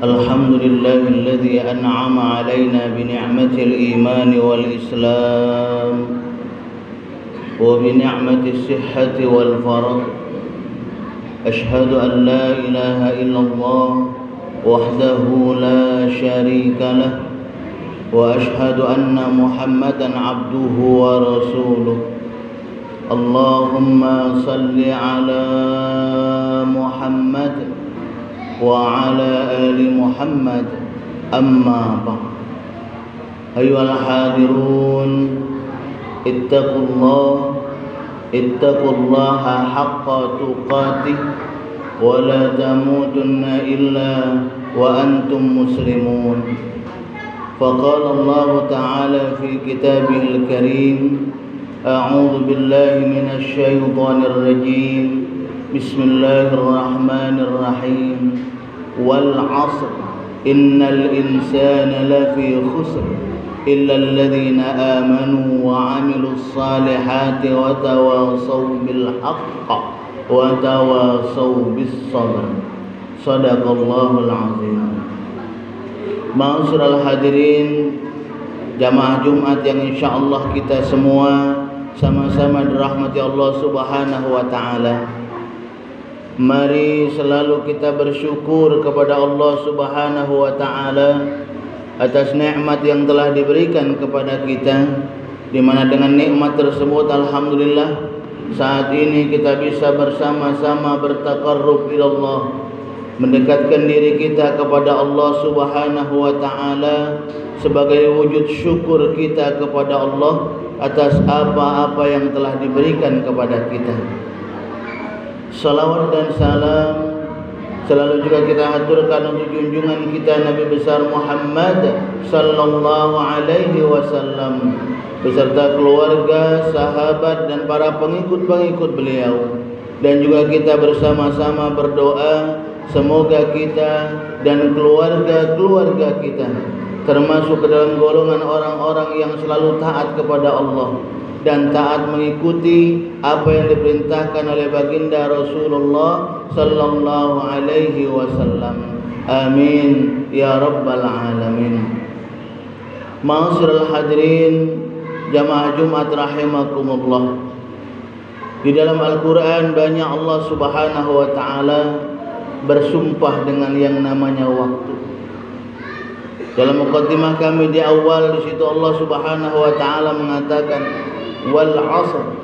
الحمد لله الذي أنعم علينا بنعمة الإيمان والإسلام وبنعمة الصحة والفرج. أشهد أن لا إله إلا الله وحده لا شريك له وأشهد أن محمدا عبده ورسوله. اللهم صل على محمد وعلى آل محمد. أما بعد. أيها الحاضرون، اتقوا الله حق تقاته ولا تموتن إلا وأنتم مسلمون. فقال الله تعالى في كتابه الكريم: أعوذ بالله من الشيطان الرجيم. بسم الله الرحمن الرحيم. والعصر إن الإنسان لفي خسر إلا الذين آمنوا وعملوا الصالحات وتواصوا بالحق وتواصوا بالصبر. صدق الله العظيم. Ma'asyiral hadirin, jamaah Jumat yang insyaallah kita semua sama-sama dirahmati Allah Subhanahu wa taala. Mari selalu kita bersyukur kepada Allah Subhanahu wa taala atas nikmat yang telah diberikan kepada kita, di mana dengan nikmat tersebut alhamdulillah saat ini kita bisa bersama-sama bertaqarrub ila Allah, mendekatkan diri kita kepada Allah Subhanahu wa taala sebagai wujud syukur kita kepada Allah atas apa-apa yang telah diberikan kepada kita. Salawat dan salam selalu juga kita haturkan untuk junjungan kita Nabi besar Muhammad sallallahu alaihi wasallam beserta keluarga, sahabat dan para pengikut-pengikut beliau. Dan juga kita bersama-sama berdoa semoga kita dan keluarga-keluarga kita termasuk ke dalam golongan orang-orang yang selalu taat kepada Allah dan taat mengikuti apa yang diperintahkan oleh baginda Rasulullah sallallahu alaihi wasallam. Amin ya rabbal alamin. Ma'asyiral hadirin, jamaah Jumat rahimakumullah. Di dalam Al-Qur'an banyak Allah Subhanahu wa taala bersumpah dengan yang namanya waktu. Dalam muqaddimah kami di awal, di situ Allah Subhanahu wa taala mengatakan wal 'asr,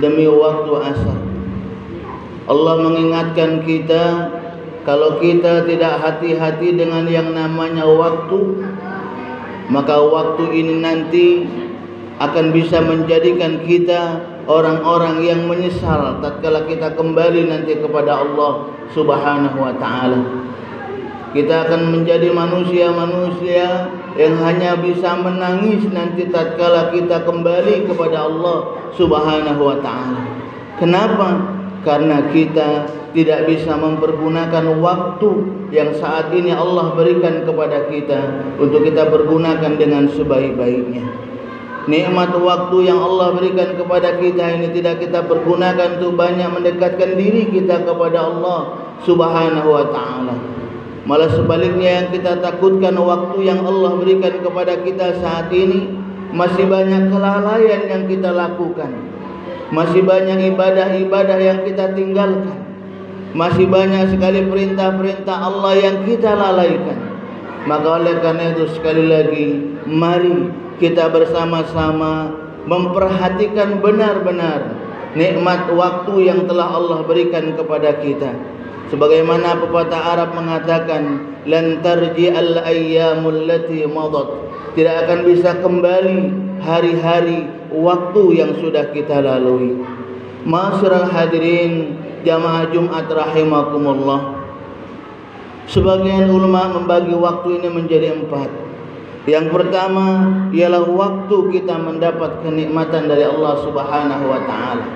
demi waktu asar. Allah mengingatkan kita kalau kita tidak hati-hati dengan yang namanya waktu, maka waktu ini nanti akan bisa menjadikan kita orang-orang yang menyesal tatkala kita kembali nanti kepada Allah Subhanahu wa taala. Kita akan menjadi manusia-manusia yang hanya bisa menangis nanti tatkala kita kembali kepada Allah Subhanahu wa taala. Kenapa? Karena kita tidak bisa mempergunakan waktu yang saat ini Allah berikan kepada kita untuk kita pergunakan dengan sebaik-baiknya. Nikmat waktu yang Allah berikan kepada kita ini tidak kita pergunakan untuk banyak mendekatkan diri kita kepada Allah Subhanahu wa taala. Malah sebaliknya yang kita takutkan, waktu yang Allah berikan kepada kita saat ini masih banyak kelalaian yang kita lakukan, masih banyak ibadah-ibadah yang kita tinggalkan, masih banyak sekali perintah-perintah Allah yang kita lalaikan. Maka oleh karena itu sekali lagi, mari kita bersama-sama memperhatikan benar-benar nikmat waktu yang telah Allah berikan kepada kita. Sebagaimana pepatah Arab mengatakan, lan tarji'al ayyamul lati madat, tidak akan bisa kembali hari-hari waktu yang sudah kita lalui. Ma'asyiral hadirin jamaah Jumat rahimakumullah. Sebagian ulama membagi waktu ini menjadi 4. Yang pertama ialah waktu kita mendapat kenikmatan dari Allah Subhanahu wa taala.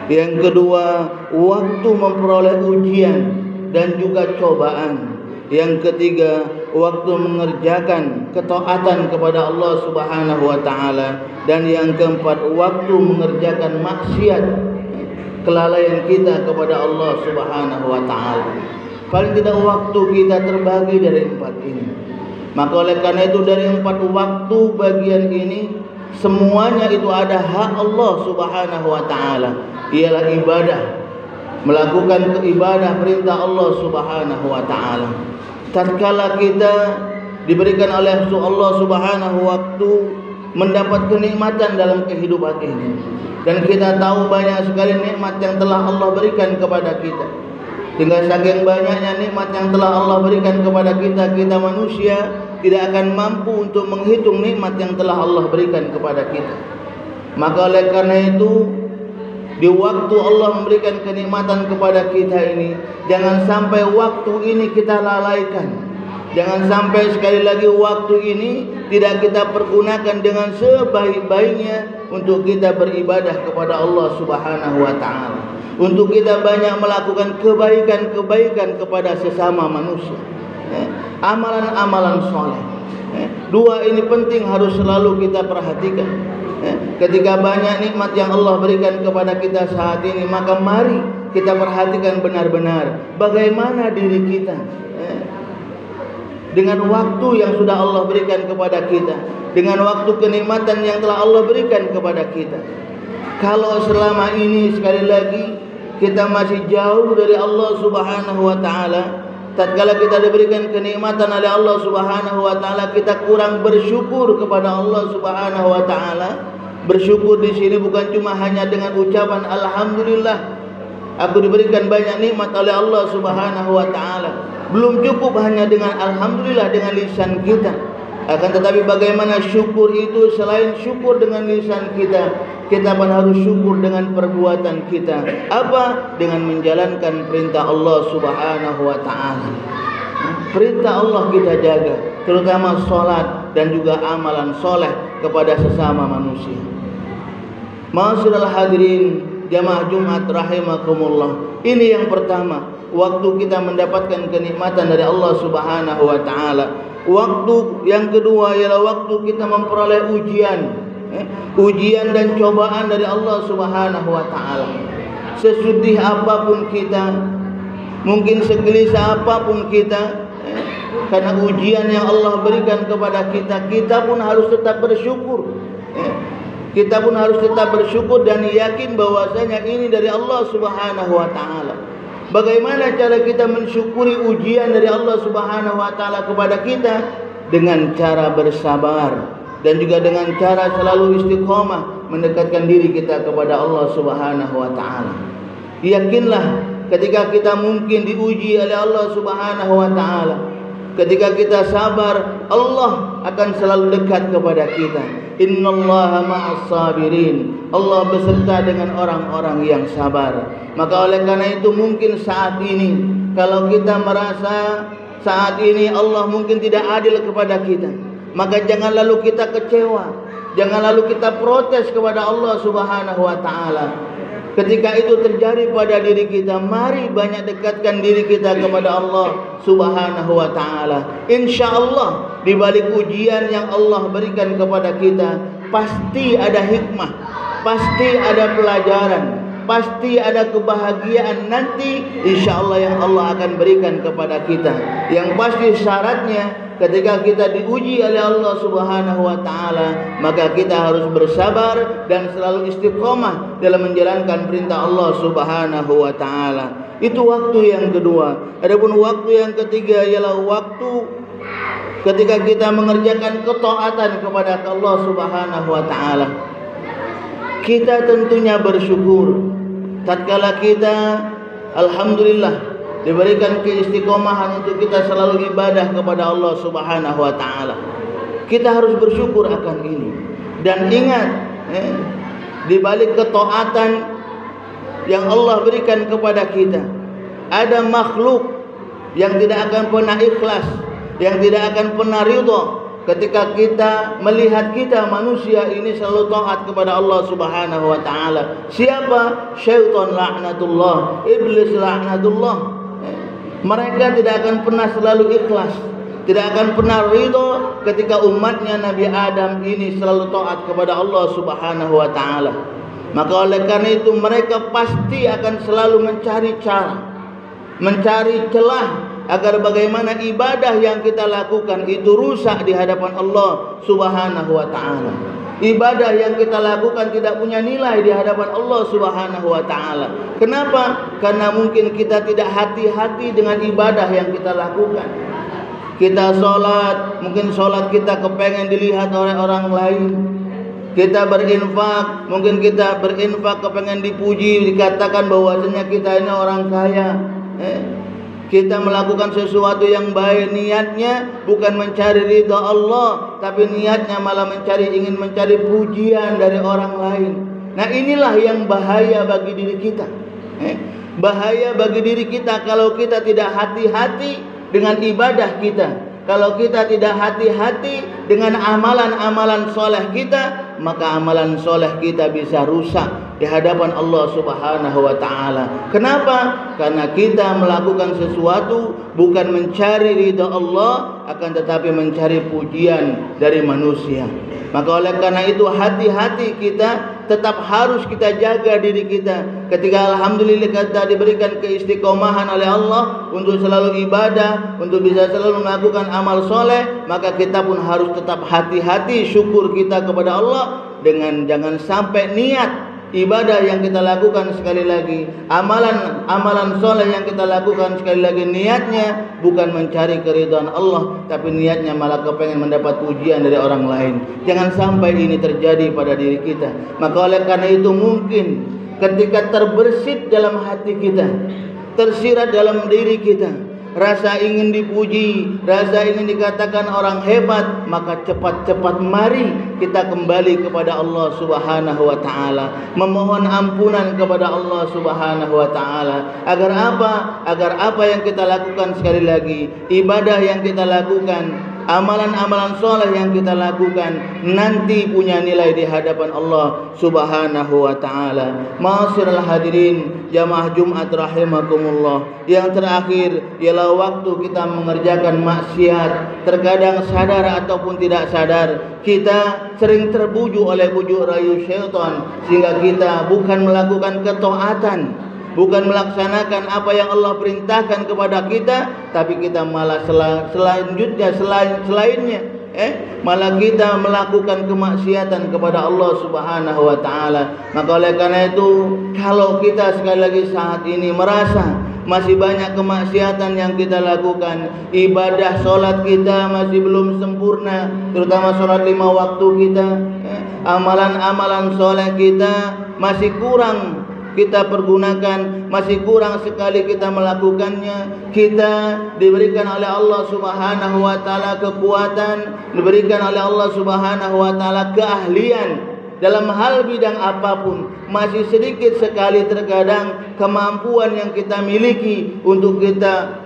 Yang kedua, waktu memperoleh ujian dan juga cobaan. Yang ketiga, waktu mengerjakan ketaatan kepada Allah Subhanahu wa taala. Dan yang keempat, waktu mengerjakan maksiat, kelalaian kita kepada Allah Subhanahu wa taala. Paling tidak waktu kita terbagi dari 4 ini. Maka oleh karena itu dari 4 waktu bagian ini, semuanya itu ada hak Allah Subhanahu wa taala, ialah ibadah, melakukan ibadah perintah Allah Subhanahu wa taala. Tatkala kita diberikan oleh Allah Subhanahu waktu mendapat kenikmatan dalam kehidupan ini, dan kita tahu banyak sekali nikmat yang telah Allah berikan kepada kita. Dengan saking banyaknya nikmat yang telah Allah berikan kepada kita, kita manusia tidak akan mampu untuk menghitung nikmat yang telah Allah berikan kepada kita. Maka oleh karena itu, di waktu Allah memberikan kenikmatan kepada kita ini, jangan sampai waktu ini kita lalaikan. Jangan sampai sekali lagi waktu ini tidak kita pergunakan dengan sebaik-baiknya untuk kita beribadah kepada Allah Subhanahu wa taala, untuk kita banyak melakukan kebaikan-kebaikan kepada sesama manusia, amalan-amalan soleh. 2 ini penting, harus selalu kita perhatikan. Ketika banyak nikmat yang Allah berikan kepada kita saat ini, maka mari kita perhatikan benar-benar bagaimana diri kita dengan waktu yang sudah Allah berikan kepada kita, dengan waktu kenikmatan yang telah Allah berikan kepada kita. Kalau selama ini sekali lagi kita masih jauh dari Allah Subhanahu wa taala, tatkala kita diberikan kenikmatan oleh Allah Subhanahu wa taala, kita kurang bersyukur kepada Allah Subhanahu wa taala. Bersyukur di sini bukan cuma hanya dengan ucapan alhamdulillah, aku diberikan banyak nikmat oleh Allah Subhanahu wa taala. Belum cukup hanya dengan alhamdulillah dengan lisan kita, akan tetapi bagaimana syukur itu, selain syukur dengan lisan kita, kita pun harus syukur dengan perbuatan kita. Apa? Dengan menjalankan perintah Allah Subhanahu wa taala. Perintah Allah kita jaga, terutama salat dan juga amalan soleh kepada sesama manusia. Ma'asyiral hadirin jamaah Jumat rahimakumullah. Ini yang pertama, waktu kita mendapatkan kenikmatan dari Allah Subhanahu wa taala. Waktu yang kedua ialah waktu kita memperoleh ujian dan cobaan dari Allah Subhanahu wa taala. Sesedih apapun kita, mungkin segelisah apapun kita, karena ujian yang Allah berikan kepada kita, kita pun harus tetap bersyukur. Kita pun harus tetap bersyukur dan yakin bahwasanya ini dari Allah Subhanahu wa taala. Bagaimana cara kita mensyukuri ujian dari Allah Subhanahu wa taala kepada kita? Dengan cara bersabar dan juga dengan cara selalu istiqomah mendekatkan diri kita kepada Allah Subhanahu wa taala. Yakinlah ketika kita mungkin diuji oleh Allah Subhanahu wa taala, ketika kita sabar, Allah akan selalu dekat kepada kita. Innallaha ma'as sabirin. Allah beserta dengan orang-orang yang sabar. Maka oleh karena itu mungkin saat ini, kalau kita merasa saat ini Allah mungkin tidak adil kepada kita, maka jangan lalu kita kecewa, jangan lalu kita protes kepada Allah Subhanahu wa taala. Ketika itu terjadi pada diri kita, mari banyak dekatkan diri kita kepada Allah Subhanahu wa taala. Insyaallah di balik ujian yang Allah berikan kepada kita, pasti ada hikmah, pasti ada pelajaran, pasti ada kebahagiaan nanti insyaallah yang Allah akan berikan kepada kita. Yang pasti syaratnya ketika kita diuji oleh Allah Subhanahu wa taala, maka kita harus bersabar dan selalu istiqomah dalam menjalankan perintah Allah Subhanahu wa taala. Itu waktu yang kedua. Adapun waktu yang ketiga ialah waktu ketika kita mengerjakan ketaatan kepada Allah Subhanahu wa taala. Kita tentunya bersyukur tatkala kita alhamdulillah diberikan keistiqomahan untuk kita selalu ibadah kepada Allah Subhanahu wa taala. Kita harus bersyukur akan ini. Dan ingat, di balik ketaatan yang Allah berikan kepada kita, ada makhluk yang tidak akan pernah ikhlas, yang tidak akan pernah ridha ketika kita melihat kita manusia ini selalu taat kepada Allah Subhanahu wa taala. Siapa? Syaitan laknatullah, iblis laknatullah. Mereka tidak akan pernah selalu ikhlas, tidak akan pernah ridha ketika umatnya Nabi Adam ini selalu taat kepada Allah Subhanahu wa taala. Maka oleh karena itu mereka pasti akan selalu mencari cara, mencari celah agar bagaimana ibadah yang kita lakukan itu rusak di hadapan Allah Subhanahu wa taala. Ibadah yang kita lakukan tidak punya nilai di hadapan Allah Subhanahu wa taala. Kenapa? Karena mungkin kita tidak hati-hati dengan ibadah yang kita lakukan. Kita sholat, mungkin sholat kita kepengen dilihat oleh orang lain. Kita berinfak, mungkin kita berinfak kepengen dipuji, dikatakan bahwasanya kita ini orang kaya. Kita melakukan sesuatu yang baik, niatnya bukan mencari ridha Allah, tapi niatnya malah ingin mencari pujian dari orang lain. Nah, inilah yang bahaya bagi diri kita. Bahaya bagi diri kita kalau kita tidak hati-hati dengan ibadah kita. Kalau kita tidak hati-hati dengan amalan-amalan soleh kita, maka amalan soleh kita bisa rusak di hadapan Allah Subhanahu wa taala. Kenapa? Karena kita melakukan sesuatu bukan mencari ridha Allah, akan tetapi mencari pujian dari manusia. Maka oleh karena itu hati-hati kita, tetap harus kita jaga diri kita. Ketika alhamdulillah kita diberikan keistiqomahan oleh Allah untuk selalu ibadah, untuk bisa selalu melakukan amal soleh, maka kita pun harus tetap hati-hati syukur kita kepada Allah dengan jangan sampai niat ibadah yang kita lakukan, sekali lagi amalan soleh yang kita lakukan, sekali lagi niatnya bukan mencari keridhaan Allah, tapi niatnya malah kepengen mendapat pujian dari orang lain. Jangan sampai ini terjadi pada diri kita. Maka oleh karena itu mungkin ketika terbersit dalam hati kita, tersirat dalam diri kita rasa ingin dipuji, rasa ingin dikatakan orang hebat, maka cepat-cepat mari kita kembali kepada Allah Subhanahu wa taala, memohon ampunan kepada Allah Subhanahu wa taala. Agar apa? Agar apa yang kita lakukan, sekali lagi, ibadah yang kita lakukan, amalan-amalan soleh yang kita lakukan nanti punya nilai di hadapan Allah Subhanahu wa taala. Ma'asyiral hadirin jamaah Jumat rahimakumullah. Yang terakhir ialah waktu kita mengerjakan maksiat. Terkadang sadar ataupun tidak sadar kita sering terbujuk oleh bujuk rayu syaitan, sehingga kita bukan melakukan ketaatan, bukan melaksanakan apa yang Allah perintahkan kepada kita, tapi kita malah selainnya malah kita melakukan kemaksiatan kepada Allah Subhanahu wa taala. Maka oleh karena itu, kalau kita sekali lagi saat ini merasa masih banyak kemaksiatan yang kita lakukan, ibadah solat kita masih belum sempurna, terutama solat 5 waktu kita, amalan-amalan soleh kita masih kurang kita pergunakan, masih kurang sekali kita melakukannya. Kita diberikan oleh Allah Subhanahu wa taala kekuatan, diberikan oleh Allah Subhanahu wa taala keahlian dalam hal bidang apapun. Masih sedikit sekali terkadang kemampuan yang kita miliki untuk kita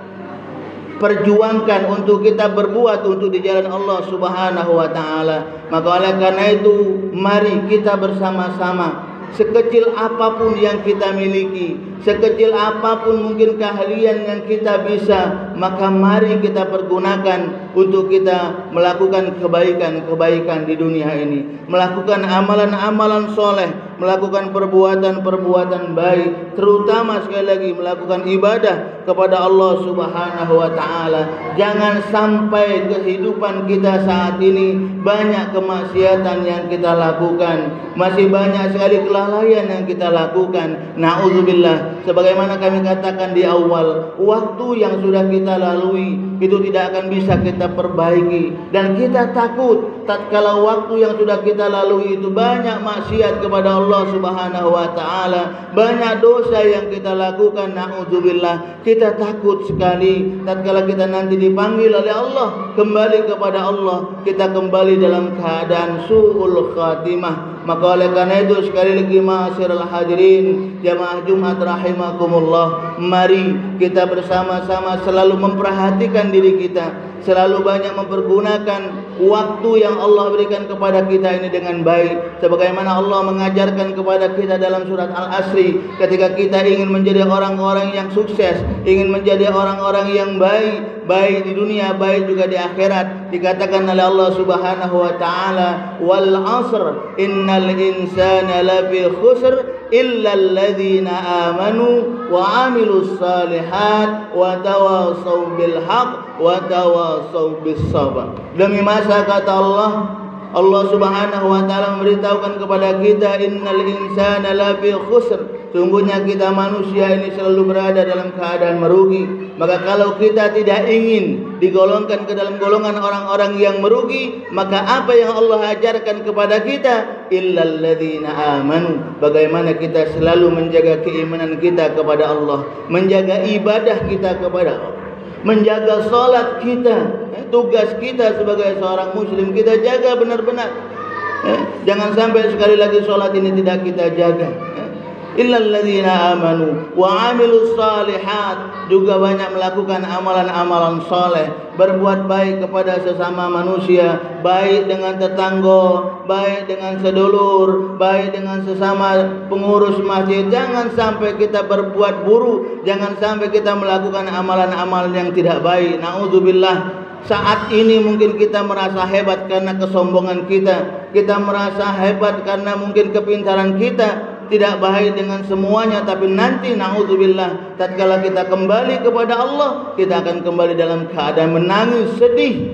perjuangkan, untuk kita berbuat untuk di jalan Allah Subhanahu wa taala. Maka oleh karena itu, mari kita bersama-sama sekecil apapun yang kita miliki, sekecil apapun mungkin keahlian yang kita bisa, maka mari kita pergunakan untuk kita melakukan kebaikan-kebaikan di dunia ini, melakukan amalan-amalan soleh, melakukan perbuatan-perbuatan baik, terutama sekali lagi melakukan ibadah kepada Allah Subhanahu wa taala. Jangan sampai kehidupan kita saat ini banyak kemaksiatan yang kita lakukan, masih banyak sekali kelalaian yang kita lakukan. Na'udzubillah. Sebagaimana kami katakan di awal, waktu yang sudah kita lalui itu tidak akan bisa kita perbaiki, dan kita takut tatkala waktu yang sudah kita lalui itu banyak maksiat kepada Allah Subhanahu wa taala, banyak dosa yang kita lakukan. Na'udzubillah. Kita takut sekali tatkala kita nanti dipanggil oleh Allah kembali kepada Allah, kita kembali dalam keadaan su'ul khatimah. Maka oleh karena itu sekali lagi ma'asyiral hadirin jamaah Jumat rahimakumullah, mari kita bersama-sama selalu memperhatikan diri kita, selalu banyak mempergunakan waktu yang Allah berikan kepada kita ini dengan baik, sebagaimana Allah mengajarkan kepada kita dalam surat Al-Asri, ketika kita ingin menjadi orang-orang yang sukses, ingin menjadi orang-orang yang baik, baik di dunia, baik juga di akhirat. Dikatakan oleh Allah Subhanahu wa taala, wal 'asr innal insana lafi khusr illa alladzina amanu wa 'amilus shalihat wa tawassaw bil haqq wa tawassaw bis sabr. Demi masa, kata Allah Subhanahu wa taala memberitahukan kepada kita, innal insana lafi khusr, sungguhnya kita manusia ini selalu berada dalam keadaan merugi. Maka kalau kita tidak ingin digolongkan ke dalam golongan orang-orang yang merugi, maka apa yang Allah ajarkan kepada kita, illal ladzina amanu, bagaimana kita selalu menjaga keimanan kita kepada Allah, menjaga ibadah kita kepada Allah, menjaga salat kita. Tugas kita sebagai seorang muslim kita jaga benar-benar. Jangan sampai sekali lagi salat ini tidak kita jaga. Illal ladzina amanu wa 'amilus shalihat, juga banyak melakukan amalan-amalan saleh, berbuat baik kepada sesama manusia, baik dengan tetangga, baik dengan sedulur, baik dengan sesama pengurus masjid. Jangan sampai kita berbuat buruk, jangan sampai kita melakukan amalan-amalan yang tidak baik. Na'udzubillah. Saat ini mungkin kita merasa hebat karena kesombongan kita, kita merasa hebat karena mungkin kepintaran kita, tidak baik dengan semuanya. Tapi nanti na'udzubillah, tatkala kita kembali kepada Allah, kita akan kembali dalam keadaan menangis, sedih,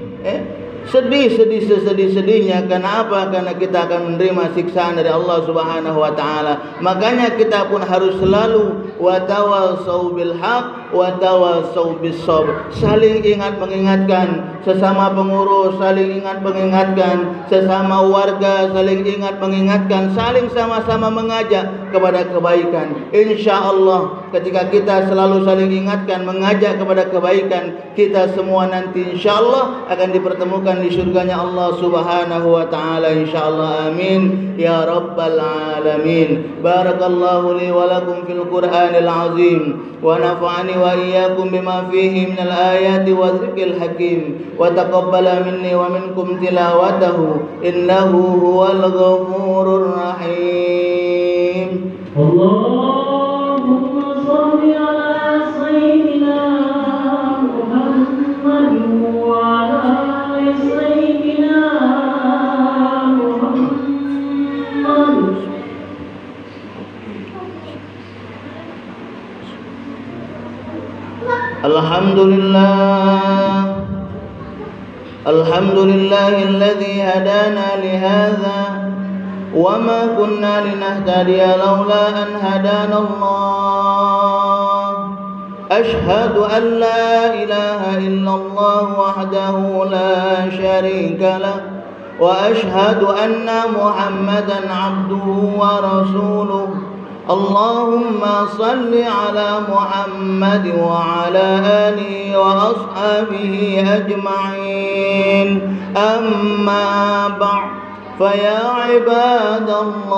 sedih-sedihnya. Karena apa? Karena kita akan menerima siksaan dari Allah Subhanahu wa taala. Makanya kita pun harus selalu wa tawassaw bil haqq wa tawassaw bis sabr, saling ingat mengingatkan sesama pengurus, saling ingat mengingatkan sesama warga, saling ingat mengingatkan, saling sama-sama mengajak kepada kebaikan. Insyaallah ketika kita selalu saling ingatkan, mengajak kepada kebaikan, kita semua nanti insyaallah akan dipertemukan di surganya Allah Subhanahu wa taala, insyaallah. Amin ya rabbal alamin. Barakallahu li wa lakum fil Qur'anil azim wa nafa'ani wa iyyakum bima fihi minal ayati wa dzikril hakim wa taqabbala minni wa minkum tilawatahu innahu huwal ghafurur rahim. Allahumma shalli ala sayyidina Muhammad wa ala Alhamdulillahilladzi hadana lihadza wa ma kunna linahtadiya laula an hadana Allah. Ashhadu an la ilaha illallah wahdahu la syarika lah wa ashhadu anna Muhammadan abduhu wa rasuluh. Allahumma salli ala Muhammad wa ala alihi wa ashabihi ajma'in. Amma ba'd, fa ya ibadallah,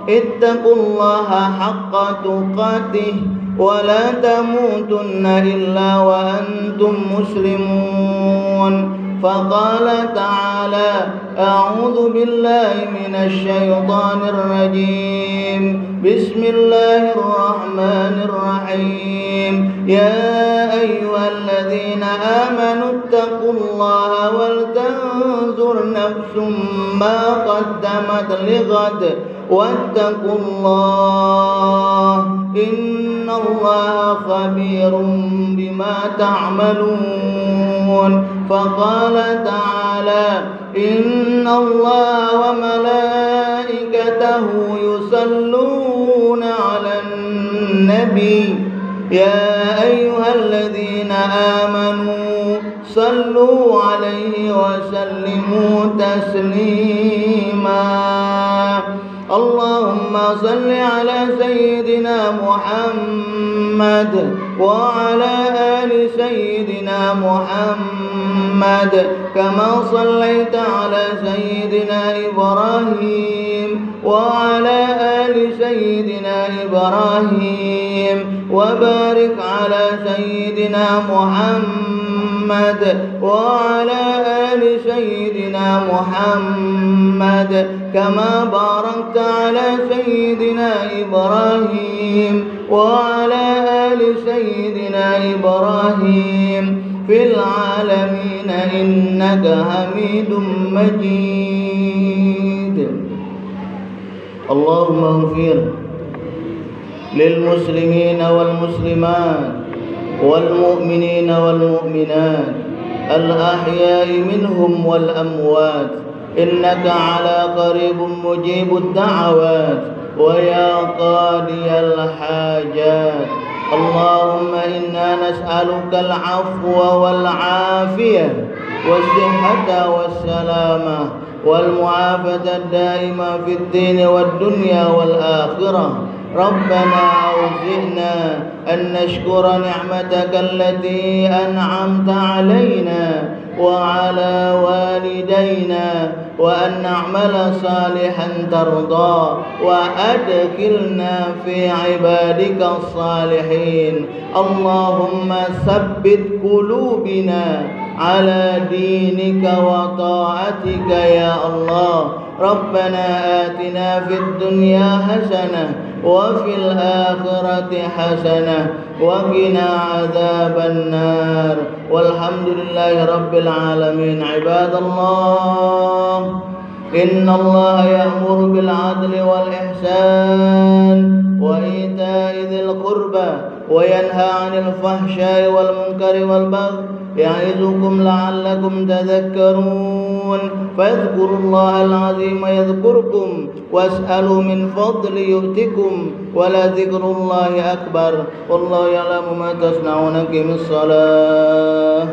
ittaqullaha haqqa tuqatih wa la tamutunna illa wa antum muslimun. فقال تعالى: أعوذ بالله من الشيطان الرجيم. بسم الله الرحمن الرحيم. يا أيها الذين آمنوا اتقوا الله ولتنظر نفس ما قدمت لغد واتقوا الله إن الله خبير بما تعملون. فقال تعالى: إن الله وملائكته يصلون على النبي يا أيها الذين آمنوا صلوا عليه وسلموا تسليما. اللهم صل على سيدنا محمد وعلى آل سيدنا محمد كما صليت على سيدنا إبراهيم وعلى آل سيدنا إبراهيم وبارك على سيدنا محمد وعلى آل سيدنا محمد كما باركت على سيدنا إبراهيم وعلى آل سيدنا إبراهيم في العالمين إنك حميد مجيد. اللهم اغفر للمسلمين والمسلمات والمؤمنين والمؤمنات الأحياء منهم والأموات إنك على قريب مجيب الدعوات ويا قاضي الحاجات. اللهم إنا نسألك العفو والعافية والصحة والسلامة والمعافاة الدائمة في الدين والدنيا والآخرة. ربنا أوزعنا أن نشكر نعمتك التي أنعمت علينا وعلى والدينا وأن نعمل صالحا ترضى وأدخلنا في عبادك الصالحين. اللهم ثبت قلوبنا على دينك وطاعتك يا الله. ربنا آتنا في الدنيا حسنة وفي الآخرة حسنة وقنا عذاب النار والحمد لله رب العالمين. عباد الله إن الله يأمر بالعدل والإحسان وإيتاء ذي القربى وينهى عن الفحشاء والمنكر والبغي يعظكم لعلكم تذكرون. فاذكروا الله العظيم يذكركم واسألوا من فضل يؤتكم ولذكر الله أكبر والله يعلم ما تصنعون. أقم الصلاة.